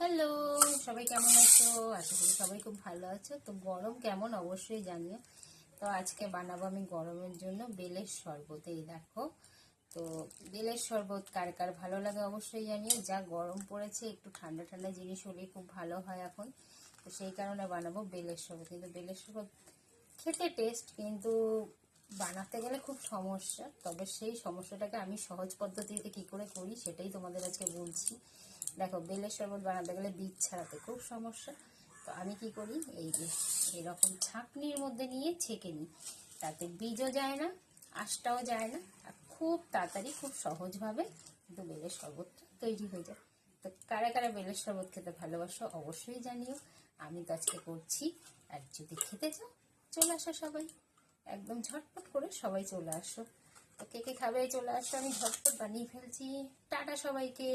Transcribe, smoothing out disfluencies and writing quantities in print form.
Hello, সবাই কেমন আছো? আশা করি সবাই খুব ভালো আছো। তো গরম কেমন অবশ্যই জানিও। তো আজকে বানাবো আমি গরমের জন্য বেলের শরবত। এই দেখো, তো বেলের শরবত কার কার ভালো লাগে অবশ্যই জানিও। যা গরম পড়েছে, একটু ঠান্ডা ঠান্ডা জিনিস হলেই খুব ভালো হয় এখন। তো সেই কারণে বানাবো বেলের শরবত। কিন্তু বেলের শরবত খেতে টেস্ট, কিন্তু বানাতে গেলে খুব সমস্যা। তবে সেই সমস্যাটাকে আমি সহজ পদ্ধতিতে কি করে করি সেটাই তোমাদের আজকে বলছি। দেখো, বেলের শরবত বানাতে গেলে বীজ ছাড়াতে খুব সমস্যা। তো আমি কি করি, এই যে এরকম ছাঁকনির মধ্যে নিয়ে ছেঁকে নিই। তাতে বীজও যায় না, আঁশটাও যায় না, আর খুব তাড়াতাড়ি খুব সহজভাবে কিন্তু বেলের শরবতটা তৈরি হয়ে যায়। তো কারা কারা বেলের শরবত খেতে ভালোবাসো অবশ্যই জানিও। আমি তো আজকে করছি। আর যদি খেতে চাও, চলে আসো সবাই, একদম ঝটপট করে সবাই চলে আসো। তো কে কে খাবে চলে আসো, আমি ঝটপট বানিয়ে ফেলছি। টাটা সবাইকে।